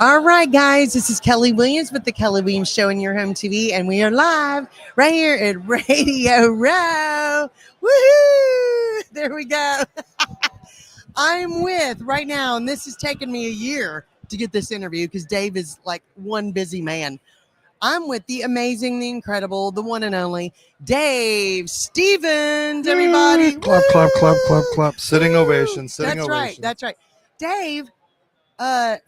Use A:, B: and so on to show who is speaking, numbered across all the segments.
A: All right, guys, this is Kelly Williams with the Kelly Williams Show in your home TV, and we are live right here at Radio Row. Woohoo! There we go. I'm with right now, and this has taken me a year to get this interview because Dave is like one busy man. I'm with the amazing, the incredible, the one and only Dave Stevens, everybody.
B: Clap, clap, clap, clap, clap. Sitting ovation, sitting
A: That's
B: ovation.
A: right, that's right. Dave,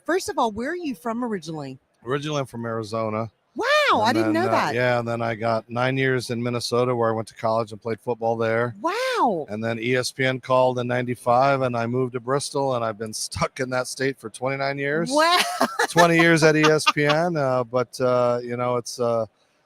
A: first of all, where are you from originally?
B: Originally, I'm from Arizona.
A: Wow, I didn't know that.
B: Yeah, and then I got 9 years in Minnesota where I went to college and played football there.
A: Wow.
B: And then ESPN called in 95 and I moved to Bristol and I've been stuck in that state for 29 years.
A: Wow.
B: 20 years at ESPN, but it's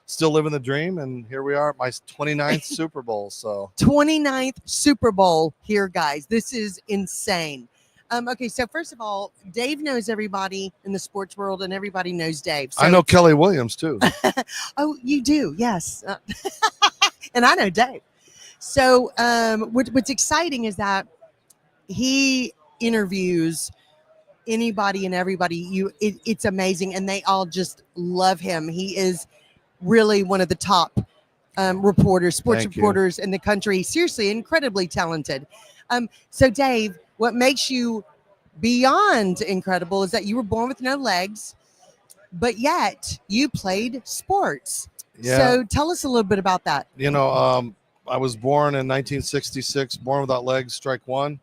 B: still living the dream. And here we are at my 29th Super Bowl. So
A: 29th Super Bowl here, guys. This is insane. Okay, so first of all, Dave knows everybody in the sports world, and everybody knows Dave. So,
B: I know Kelly Williams, too.
A: Oh, you do? Yes. And I know Dave. So what's exciting is that he interviews anybody and everybody. It's amazing, and they all just love him. He is really one of the top sports reporters in the country. Seriously, incredibly talented. So, Dave, what makes you beyond incredible is that you were born with no legs, but yet you played sports.
B: Yeah.
A: So tell us a little bit about that.
B: I was born in 1966, born without legs, strike one,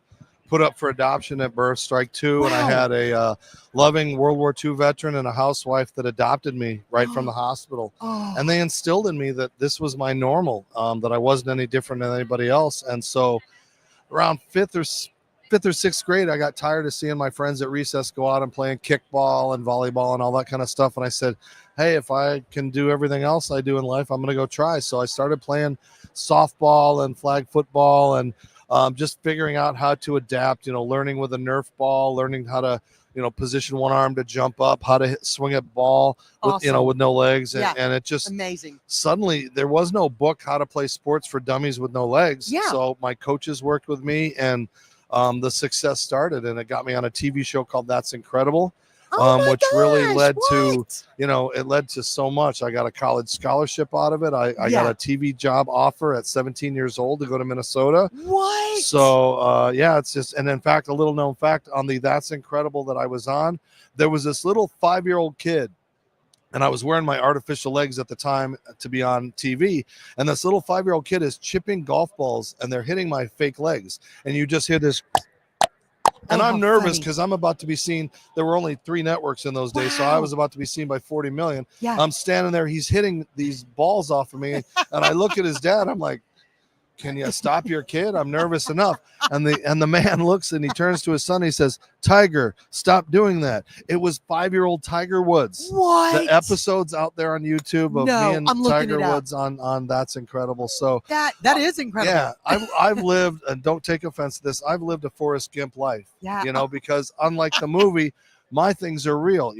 B: put up for adoption at birth, strike two.
A: Wow.
B: And I had a loving World War II veteran and a housewife that adopted me right from the hospital.
A: Oh.
B: And they instilled in me that this was my normal, that I wasn't any different than anybody else. And so around fifth or sixth grade, I got tired of seeing my friends at recess go out and playing kickball and volleyball and all that kind of stuff. And I said, hey, if I can do everything else I do in life, I'm going to go try. So I started playing softball and flag football and just figuring out how to adapt, learning with a Nerf ball, learning how to, position one arm to jump up, how to swing a ball with,
A: Awesome.
B: with no legs.
A: Yeah.
B: And it just
A: Amazing.
B: Suddenly there was no book, how to play sports for dummies with no legs.
A: Yeah.
B: So my coaches worked with me and the success started, and it got me on a TV show called That's Incredible. Which really led to, it led to so much. I got a college scholarship out of it. I got a TV job offer at 17 years old to go to Minnesota.
A: What?
B: So, it's just, and in fact, a little known fact on the That's Incredible that I was on, there was this little 5-year-old kid, and I was wearing my artificial legs at the time to be on TV. And this little 5-year-old kid is chipping golf balls, and they're hitting my fake legs. And you just hear this. And I'm nervous because I'm about to be seen. There were only 3 networks in those days, so I was about to be seen by 40 million.
A: Yeah.
B: I'm standing there. He's hitting these balls off of me. And I look at his dad. I'm like, can you stop your kid? I'm nervous enough. And the man looks and he turns to his son. He says, Tiger, stop doing that. It was 5-year-old Tiger Woods.
A: What?
B: The episode's out there on YouTube of me and Tiger Woods on That's Incredible. So
A: that is incredible.
B: Yeah, I've lived, and don't take offense to this, I've lived a Forrest Gump life.
A: Yeah.
B: Because unlike the movie, my things are real.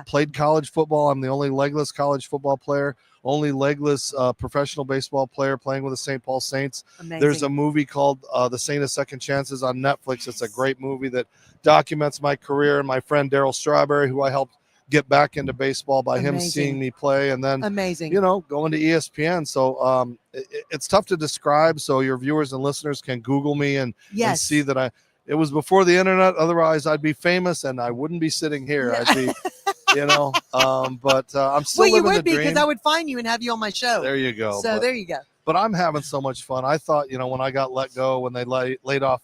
B: Played college football. I'm the only legless college football player, only legless professional baseball player playing with the St. Paul Saints.
A: Amazing.
B: There's a movie called The Saint of Second Chances on Netflix. It's a great movie that documents my career, and my friend Darryl Strawberry, who I helped get back into baseball by him seeing me play, and then
A: amazing,
B: going to ESPN. So it's tough to describe. So your viewers and listeners can Google me and see that it was before the internet. Otherwise, I'd be famous and I wouldn't be sitting here.
A: Yeah.
B: I'd be, but I'm still living the dream.
A: Because I would find you and have you on my show.
B: There you go.
A: So there you go.
B: But I'm having so much fun. I thought, when I got let go, when they laid off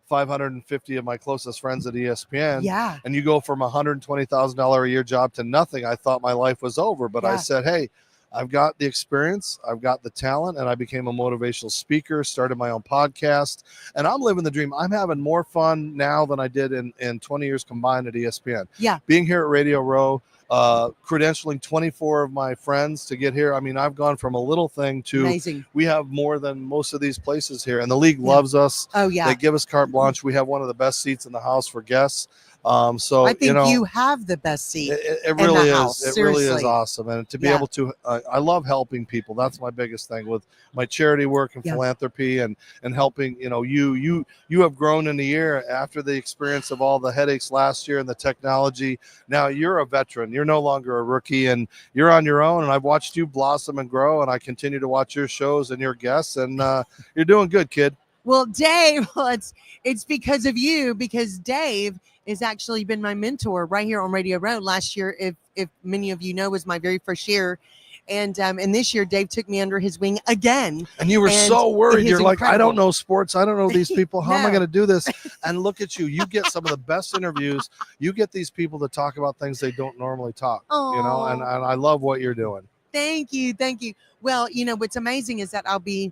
B: 550 of my closest friends at ESPN, and you go from $120,000 a year job to nothing, I thought my life was over. But I said, hey, I've got the experience, I've got the talent, and I became a motivational speaker, started my own podcast, and I'm living the dream. I'm having more fun now than I did in 20 years combined at ESPN.
A: Yeah.
B: Being here at Radio Row, credentialing 24 of my friends to get here. I mean, I've gone from a little thing to
A: amazing.
B: We have more than most of these places here, and the league loves us.
A: Oh, yeah.
B: They give us carte blanche. We have one of the best seats in the house for guests. So
A: I think you have the best seat
B: it
A: in the
B: really
A: house.
B: is. It really is
A: Seriously.
B: awesome, and to be
A: Yeah.
B: able to, I love helping people. That's my biggest thing with my charity work and
A: Yeah.
B: philanthropy, and helping. You have grown in a year after the experience of all the headaches last year and the technology. Now you're a veteran. You're no longer a rookie, and you're on your own. And I've watched you blossom and grow, and I continue to watch your shows and your guests, and you're doing good, kid.
A: Well, Dave, it's because of you, because Dave has actually been my mentor right here on Radio Row. Last year, if many of you know, was my very first year. And this year, Dave took me under his wing again.
B: And you were so worried. You're like, I don't
A: incredible.
B: know sports. I don't know these people. How am I
A: No.
B: going to do this? And look at you. You get some of the best interviews. You get these people to talk about things they don't normally talk. And I love what you're doing.
A: Thank you. Well, what's amazing is that I'll be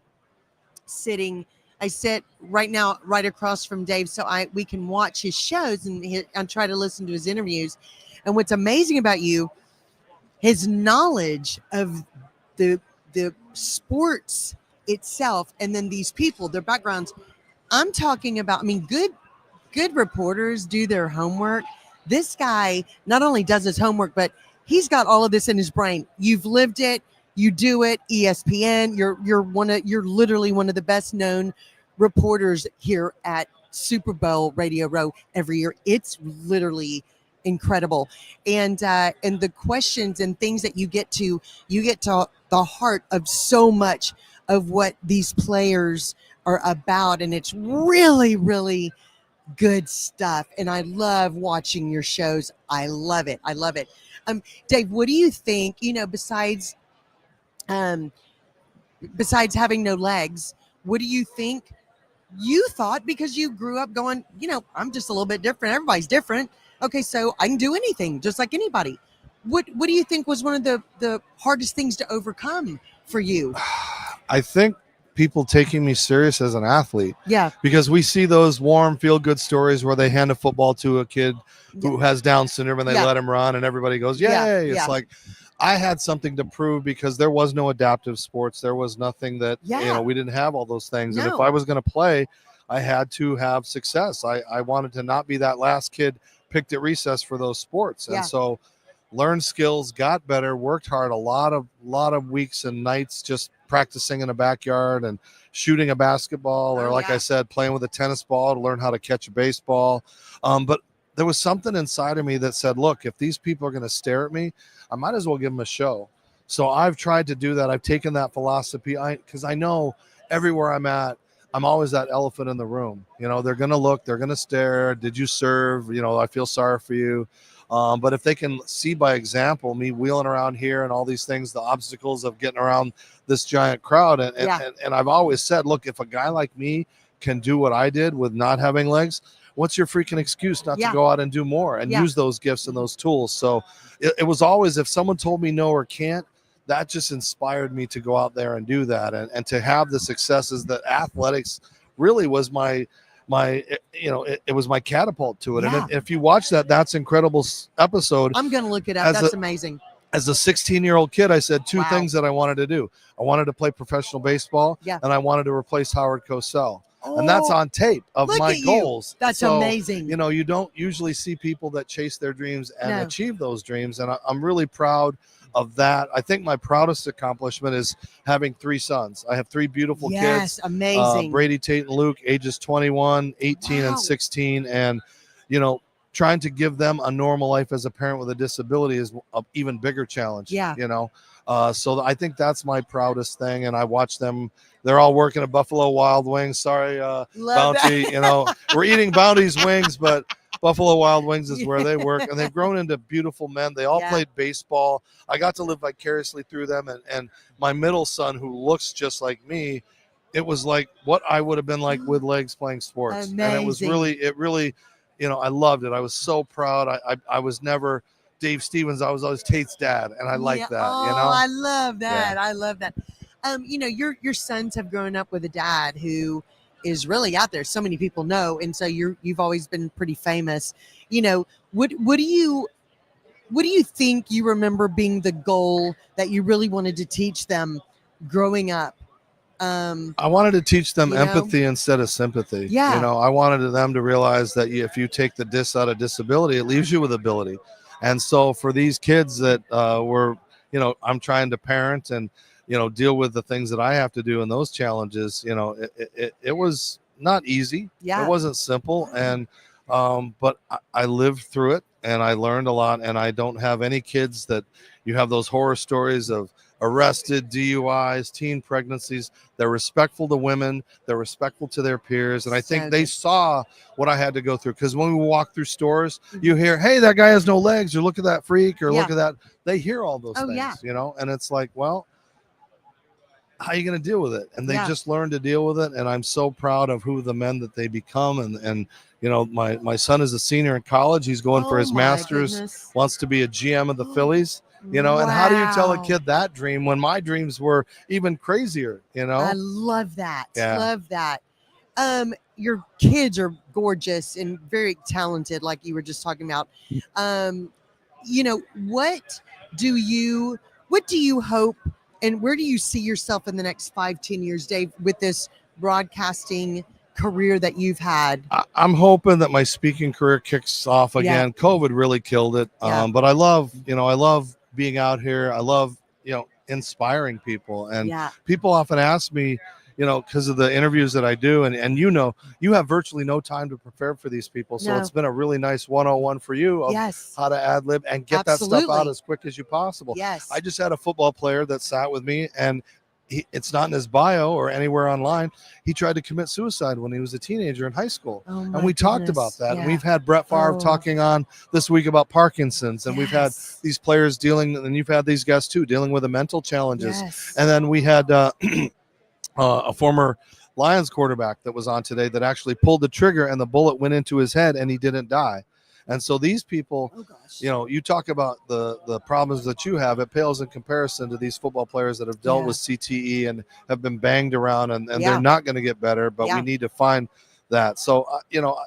A: I sit right now right across from Dave, so we can watch his shows and try to listen to his interviews. And what's amazing about you, his knowledge of the sports itself, and then these people, their backgrounds. I'm talking about. I mean, good reporters do their homework. This guy not only does his homework, but he's got all of this in his brain. You've lived it. You do it. ESPN. You're literally one of the best known reporters here at Super Bowl Radio Row every year. It's literally incredible, and the questions and things that you get to the heart of so much of what these players are about, and it's really, really good stuff. And I love watching your shows. I love it. Dave, what do you think? Besides having no legs, what do you think you thought, because you grew up going, I'm just a little bit different. Everybody's different. Okay, so I can do anything just like anybody. What do you think was one of the hardest things to overcome for you?
B: I think people taking me serious as an athlete.
A: Yeah.
B: Because we see those warm, feel-good stories where they hand a football to a kid who has Down syndrome and they let him run and everybody goes, yay. It's like, I had something to prove because there was no adaptive sports. There was nothing that, we didn't have all those things.
A: No.
B: And if I was going to play, I had to have success. I wanted to not be that last kid picked at recess for those sports. And so learned skills, got better, worked hard, a lot of weeks and nights just practicing in a backyard and shooting a basketball, or I said, playing with a tennis ball to learn how to catch a baseball. But there was something inside of me that said, look, if these people are going to stare at me, I might as well give them a show. So I've tried to do that. I've taken that philosophy because I know everywhere I'm at, I'm always that elephant in the room. They're going to look, they're going to stare. Did you serve? I feel sorry for you. But if they can see by example me wheeling around here and all these things, the obstacles of getting around this giant crowd. And I've always said, look, if a guy like me can do what I did with not having legs, what's your freaking excuse not to go out and do more and use those gifts and those tools? So it was always, if someone told me no or can't, that just inspired me to go out there and do that. And to have the successes that athletics really was it was my catapult to it. And if you watch that's incredible episode,
A: I'm going to look it up. That's amazing.
B: As a 16-year-old kid, I said two things that I wanted to do. I wanted to play professional baseball, and I wanted to replace Howard Cosell. And that's on tape of my goals.
A: That's amazing.
B: You don't usually see people that chase their dreams and achieve those dreams. And I'm really proud of that. I think my proudest accomplishment is having 3 sons. I have 3 beautiful kids.
A: Yes, amazing.
B: Brady, Tate, and Luke, ages 21, 18, and 16. And, trying to give them a normal life as a parent with a disability is an even bigger challenge. So I think that's my proudest thing. And I watch them. They're all working at Buffalo Wild Wings. Sorry, Bounty. We're eating Bounty's wings, but Buffalo Wild Wings is where they work. And they've grown into beautiful men. They all played baseball. I got to live vicariously through them. And my middle son, who looks just like me, it was like what I would have been like with legs playing sports.
A: Amazing.
B: And it really, I loved it. I was so proud. I was never Dave Stevens. I was always Tate's dad. And I like that,
A: I love that.
B: Yeah.
A: I love that. Your sons have grown up with a dad who is really out there. So many people know. And so you've always been pretty famous. What do you think you remember being the goal that you really wanted to teach them growing up?
B: I wanted to teach them
A: You know?
B: empathy instead of sympathy.
A: Yeah.
B: You know, I wanted them to realize that if you take the dis out of disability, it leaves you with ability. And so for these kids that were, you know, I'm trying to parent and, you know, deal with the things that I have to do in those challenges, you know, it was not easy.
A: Yeah.
B: It wasn't simple. And, but I lived through it and I learned a lot. And I don't have any kids that you have those horror stories of arrested, DUIs, teen pregnancies. They're respectful to women. They're respectful to their peers. And I think
A: So
B: they
A: good.
B: saw what I had to go through. Because when we walk through stores, you hear, hey, that guy has no legs, or look at that freak, or look
A: Yeah.
B: at that. They hear all those
A: Oh,
B: things,
A: yeah.
B: you know, and it's like, well, how are you going to deal with it? And they
A: Yeah.
B: just learn to deal with it. And I'm so proud of who the men that they become. And you know, my son is a senior in college. He's going for
A: Oh,
B: his
A: my
B: master's,
A: goodness.
B: wants to be a GM of the Phillies. You know, and how do you tell a
A: Wow.
B: kid that dream when my dreams were even crazier, you know?
A: I love that.
B: Yeah.
A: Love that. Your kids are gorgeous and very talented, like you were just talking about. You know, what do you hope and where do you see yourself in the next 5-10 years, Dave, with this broadcasting career that you've had?
B: I'm hoping that my speaking career kicks off
A: Yeah.
B: again. COVID really killed it.
A: Yeah.
B: But I love being out here. I love, you know, inspiring people. And
A: Yeah.
B: people often ask me, you know, because of the interviews that I do, and you know, you have virtually no time to prepare for these people. So
A: No.
B: it's been a really nice 101 for you of
A: Yes.
B: how to ad lib and get that stuff out
A: Absolutely.
B: as quick as you possible.
A: Yes.
B: I just had a football player that sat with me, and it's not in his bio or anywhere online. He tried to commit suicide when he was a teenager in high school.
A: Oh, my
B: And we talked about
A: goodness.
B: that.
A: Yeah.
B: And we've had Brett Favre
A: Oh.
B: talking on this week about Parkinson's. And we've had
A: Yes.
B: these players dealing, and you've had these guys too, dealing with the mental challenges.
A: Yes.
B: And then we had a former Lions quarterback that was on today that actually pulled the trigger and the bullet went into his head and he didn't die. And so these people,
A: Oh, gosh.
B: you know, you talk about the problems that you have, it pales in comparison to these football players that have dealt
A: Yeah.
B: with CTE and have been banged around, and
A: Yeah.
B: they're not going to get better, but
A: Yeah.
B: we need to find that. So, you know,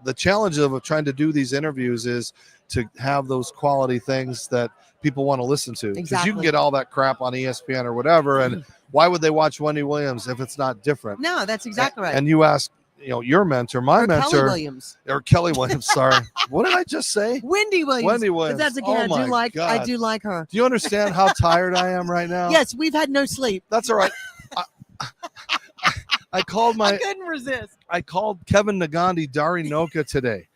B: the challenge of trying to do these interviews is to have those quality things that people want to listen to. Because you
A: Exactly.
B: can get all that crap on ESPN or whatever, and why would they watch Wendy Williams if it's not different?
A: No, that's exactly right.
B: And you ask, you know, your mentor, my
A: Or
B: mentor,
A: Kelly Williams.
B: or Kelly Williams. Sorry, what did I just say?
A: Wendy Williams.
B: Wendy Williams.
A: That's again,
B: Oh
A: I
B: my
A: do like. I
B: God.
A: do like her.
B: Do you understand how tired I am right now?
A: Yes, we've had no sleep.
B: That's all right. I called
A: I couldn't resist.
B: I called Kevin Nagandi Dari Noka today.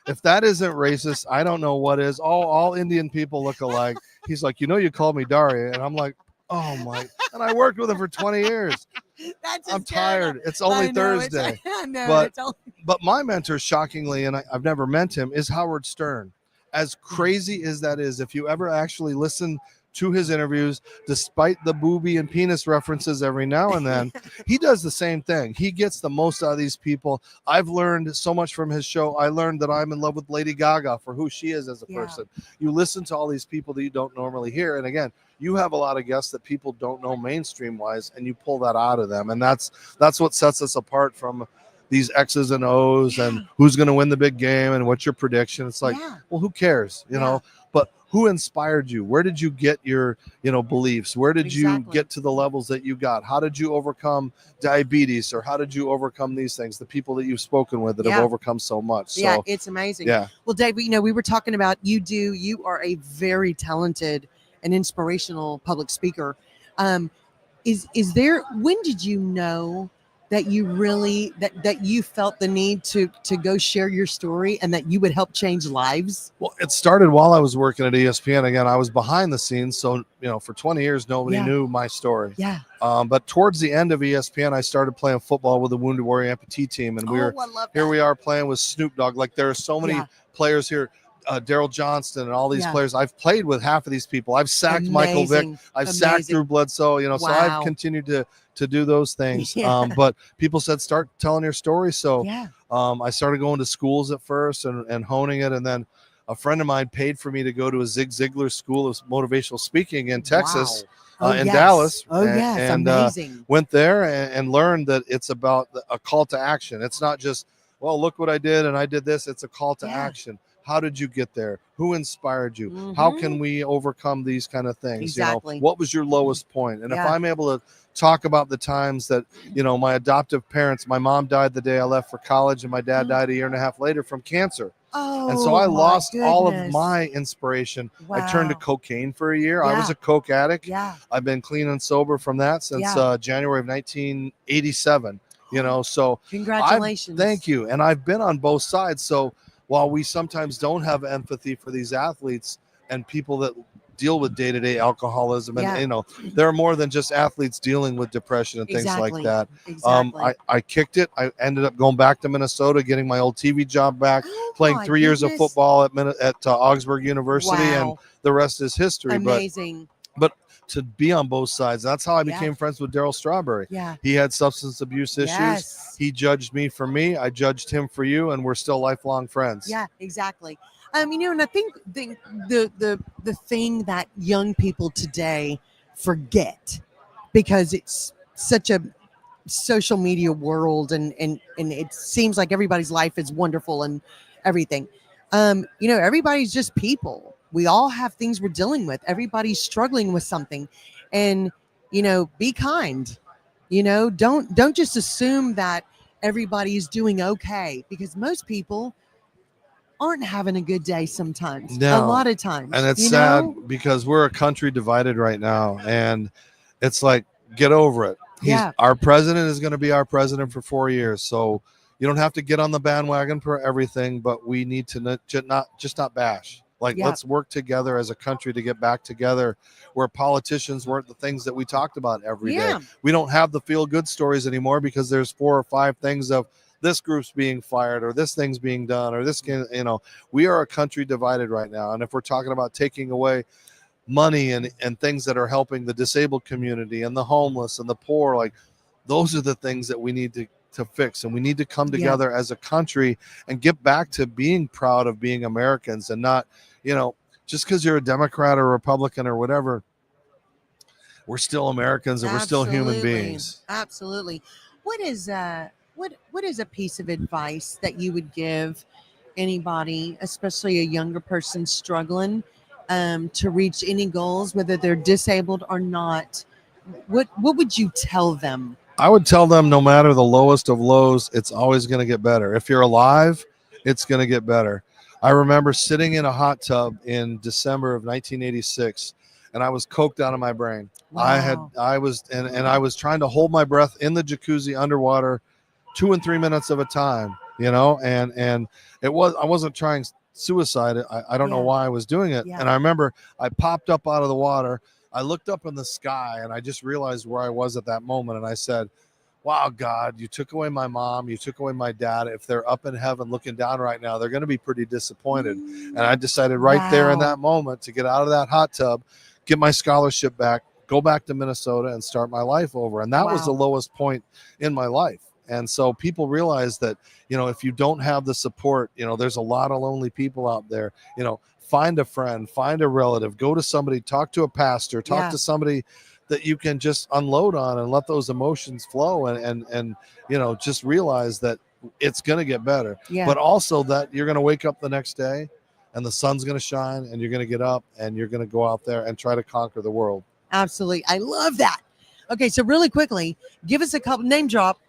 B: If that isn't racist, I don't know what is. All Indian people look alike. He's like, you know, you called me Dari, and I'm like, oh my. And I worked with him for 20 years.
A: That's
B: I'm tired. It's only Thursday.
A: I know.
B: But-
A: It's only,
B: But my mentor, shockingly, and I've never met him, is Howard Stern. As crazy as that is, if you ever actually listen to his interviews, despite the booby and penis references every now and then, he does the same thing. He gets the most out of these people. I've learned so much from his show. I learned that I'm in love with Lady Gaga for who she is as a
A: Yeah.
B: person. You listen to all these people that you don't normally hear. And again, you have a lot of guests that people don't know mainstream wise, and you pull that out of them. And that's what sets us apart from these X's and O's and who's going to win the big game and what's your prediction. It's like,
A: yeah.
B: well, who cares, you know? But who inspired you? Where did you get your, you know, beliefs? Where did you
A: Exactly.
B: get to the levels that you got? How did you overcome diabetes, or how did you overcome these things? The people that you've spoken with that have
A: Yeah.
B: overcome so much. So,
A: Yeah, it's amazing.
B: yeah.
A: Well, Dave, you know, we were talking about you are a very talented and inspirational public speaker. Is there, when did you know that you really that you felt the need to go share your story and that you would help change lives?
B: Well, it started while I was working at ESPN. Again, I was behind the scenes. So, you know, for 20 years, nobody
A: Yeah.
B: knew my story.
A: Yeah.
B: But towards the end of ESPN, I started playing football with the Wounded Warrior Amputee team. And
A: I love
B: here
A: that.
B: we are playing with Snoop Dogg. Like, there are so many
A: Yeah.
B: players here, Daryl Johnston and all these
A: Yeah.
B: players. I've played with half of these people. I've sacked Michael Vick.
A: Amazing.
B: I've sacked
A: Amazing.
B: Drew Bledsoe, you know, so
A: Wow.
B: I've continued to do those things.
A: Yeah.
B: But people said, start telling your story. So
A: Yeah.
B: I started going to schools at first and honing it. And then a friend of mine paid for me to go to a Zig Ziglar School of Motivational Speaking in Texas,
A: Wow.
B: in
A: yes.
B: Dallas.
A: Oh, yes.
B: And
A: Amazing.
B: went there and learned that it's about a call to action. It's not just, well, look what I did and I did this. It's a call to
A: Yeah.
B: action. how did you get there? Who inspired you? How can we overcome these kind of things? You know,
A: Exactly.
B: what was your lowest point? And if
A: Yeah.
B: I'm able to talk about the times that, you know, my adoptive parents, my mom died the day I left for college, and my dad died a year and a half later from cancer.
A: Oh,
B: And so I
A: my
B: lost all of
A: goodness.
B: my inspiration. I turned to
A: Wow.
B: cocaine for a year. I was
A: Yeah.
B: a coke addict.
A: Yeah.
B: I've been clean and sober from that since
A: Yeah.
B: January of 1987. You know, so
A: Congratulations.
B: thank you. And I've been on both sides. So while we sometimes don't have empathy for these athletes and people that deal with day-to-day alcoholism, and
A: Yeah.
B: you know, there are more than just athletes dealing with depression and things like
A: Exactly.
B: that.
A: Exactly.
B: I kicked it. I ended up going back to Minnesota, getting my old TV job back,
A: Oh,
B: playing
A: my
B: 3 years of
A: goodness.
B: football at Augsburg University, and
A: Wow.
B: the rest is history.
A: Amazing.
B: But to be on both sides, that's how I
A: Yeah.
B: became friends with Daryl Strawberry.
A: Yeah.
B: He had substance abuse issues.
A: Yes.
B: He judged me for me. I judged him for you, and we're still lifelong friends.
A: Yeah, exactly. You know, and I think the thing that young people today forget, because it's such a social media world, and it seems like everybody's life is wonderful and everything. You know, everybody's just people. We all have things we're dealing with. Everybody's struggling with something, and you know, be kind. You know, don't just assume that everybody's doing okay, because most people aren't having a good day sometimes. A
B: No.
A: lot of times.
B: And it's
A: you
B: sad
A: know?
B: because we're a country divided right now, and it's like, get over it.
A: Yeah.
B: Our president is going to be our president for 4 years, so you don't have to get on the bandwagon for everything, but we need to not bash. Like,
A: Yeah.
B: let's work together as a country to get back together, where politicians weren't the things that we talked about every day.
A: Yeah.
B: We don't have the feel good stories anymore because there's 4 or 5 things of this group's being fired or this thing's being done or this can, you know, we are a country divided right now. And if we're talking about taking away money and things that are helping the disabled community and the homeless and the poor, like, those are the things that we need to fix, and we need to come together as a country and get back to being proud of being Americans, and not, you know, just because you're a Democrat or Republican or whatever, we're still Americans and we're still human beings.
A: Absolutely. What is what is a piece of advice that you would give anybody, especially a younger person struggling to reach any goals, whether they're disabled or not? What would you tell them?
B: I would tell them, no matter the lowest of lows, it's always going to get better. If you're alive, it's going to get better. I remember sitting in a hot tub in December of 1986, and I was coked out of my brain.
A: Wow.
B: I was trying to hold my breath in the jacuzzi underwater 2 and 3 minutes of a time, you know, and I wasn't trying suicide. I don't know why I was doing it.
A: Yeah.
B: And I remember I popped up out of the water. I looked up in the sky, and I just realized where I was at that moment. And I said, wow, God, you took away my mom, you took away my dad. If they're up in heaven looking down right now, they're going to be pretty disappointed. And I decided right there in that moment to get out of that hot tub, get my scholarship back, go back to Minnesota, and start my life over. And that was the lowest point in my life. And so people realize that, you know, if you don't have the support, you know, there's a lot of lonely people out there. You know, find a friend, find a relative, go to somebody, talk to a pastor, talk to somebody that you can just unload on and let those emotions flow, and you know, just realize that it's going to get better. But also that you're going to wake up the next day and the sun's going to shine, and you're going to get up and you're going to go out there and try to conquer the world.
A: Absolutely. I love that. Okay, so really quickly, give us a couple, name drop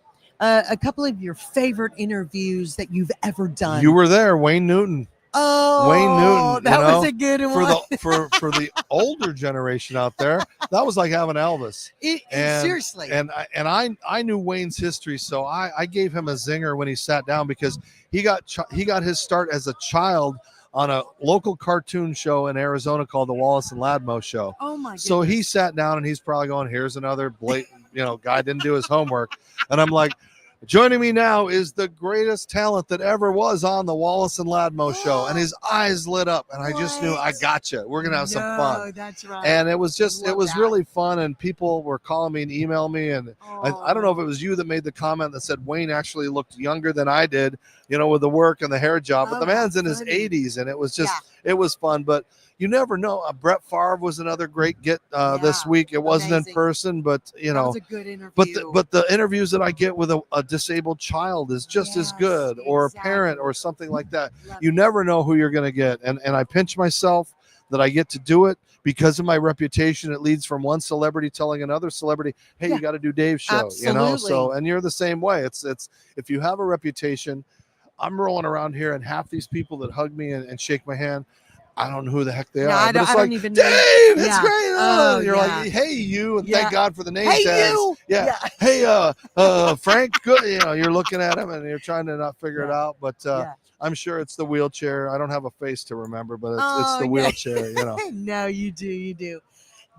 A: a couple of your favorite interviews that you've ever done.
B: You were there, Wayne Newton.
A: Oh,
B: Wayne Newton,
A: that was a good one.
B: For the older generation out there, that was like having Elvis.
A: Seriously.
B: And I knew Wayne's history, so I gave him a zinger when he sat down, because he got his start as a child on a local cartoon show in Arizona called the Wallace and Ladmo Show.
A: Oh my goodness.
B: So he sat down and he's probably going, here's another blatant, you know, guy didn't do his homework. And I'm like, joining me now is the greatest talent that ever was on the Wallace and Ladmo Show. And his eyes lit up, and I just knew, I gotcha. We're going to have some fun.
A: That's right.
B: And it was really fun, and people were calling me and emailing me. And I don't know if it was you that made the comment that said Wayne actually looked younger than I did with the work and the hair job. But
A: Oh,
B: the man's in his
A: funny.
B: 80s, and it was just it was fun. But you never know. Brett Favre was another great get this
A: Yeah,
B: week. It wasn't
A: amazing.
B: in person, but
A: That was a good interview.
B: but the interviews that I get with a disabled child is just as
A: Yes,
B: good, or a parent,
A: exactly.
B: or something like that.
A: Love
B: You
A: it.
B: never know who you're going to get, and I pinch myself that I get to do it because of my reputation. It leads from one celebrity telling another celebrity, "Hey,
A: Yeah,
B: you got to do Dave's show."
A: absolutely.
B: So, and you're the same way. It's if you have a reputation. I'm rolling around here, and half these people that hug me and shake my hand, I don't know who the heck they
A: No,
B: are.
A: I
B: But it's
A: don't
B: like,
A: even know.
B: Dave, it's
A: Yeah.
B: great.
A: Oh,
B: And you're
A: yeah.
B: like, hey, you, and
A: Yeah.
B: thank God for the name
A: Hey,
B: tags.
A: you.
B: Yeah. Hey, Frank, good. You're looking at him and you're trying to not figure it out. But
A: Yeah.
B: I'm sure it's the wheelchair. I don't have a face to remember, but it's
A: Oh,
B: the
A: no.
B: wheelchair.
A: No, you do.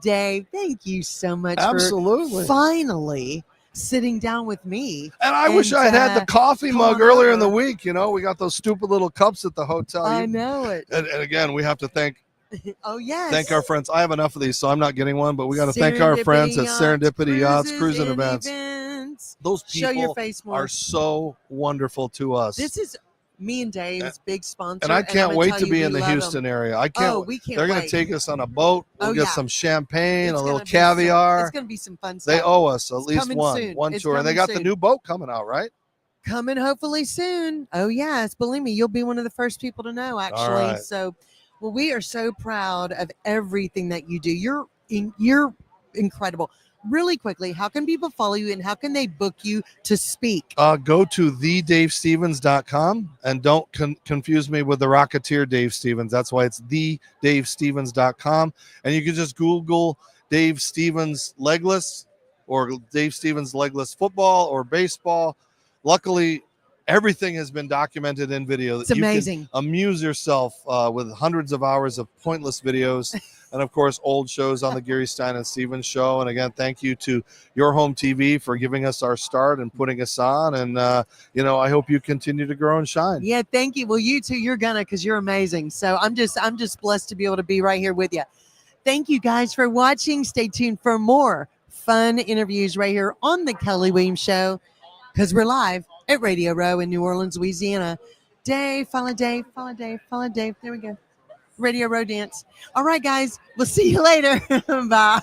A: Dave, thank you so much
B: Absolutely.
A: for finally sitting down with me.
B: And I wish I had the coffee
A: come
B: mug
A: on
B: earlier in the
A: over.
B: week. We got those stupid little cups at the hotel.
A: I know it.
B: And again, we have to thank
A: Oh, yes.
B: Thank our friends. I have enough of these, so I'm not getting one, but we got to thank our friends at Serendipity Yachts, Cruising Events. Those
A: Show your
B: people
A: face more.
B: are so wonderful to us.
A: This is me and Dave's big sponsor.
B: And I can't
A: I'm
B: wait
A: gonna
B: to
A: tell
B: be
A: you,
B: in
A: we
B: the
A: love
B: Houston
A: them.
B: area.
A: We can't
B: They're going to
A: wait.
B: take us on a boat. We'll get some champagne,
A: It's
B: a little
A: gonna be
B: caviar.
A: it's going to be some fun stuff.
B: They owe us at
A: It's
B: least
A: coming
B: one
A: soon. It's
B: tour. And they
A: coming
B: got the
A: soon.
B: new boat coming out, right?
A: Coming hopefully soon. Oh, yes. Believe me, you'll be one of the first people to know, actually.
B: right.
A: So, well, we are so proud of everything that you do. You're incredible. Really quickly, how can people follow you and how can they book you to speak?
B: Go to thedavestevens.com and don't confuse me with the Rocketeer Dave Stevens. That's why it's thedavestevens.com. And you can just Google Dave Stevens legless or Dave Stevens legless football or baseball. Luckily, everything has been documented in video.
A: It's amazing.
B: You can amuse yourself with hundreds of hours of pointless videos. And, of course, old shows on the Gary Stein and Stevens show. And, again, thank you to Your Home TV for giving us our start and putting us on. And, I hope you continue to grow and shine.
A: Yeah, thank you. Well, you too, you're gonna, because you're amazing. So I'm just blessed to be able to be right here with you. Thank you guys for watching. Stay tuned for more fun interviews right here on the Kelly Williams Show, because we're live at Radio Row in New Orleans, Louisiana. Dave, follow Dave, follow Dave, follow Dave. There we go. Radio Row dance. All right, guys. We'll see you later. Bye.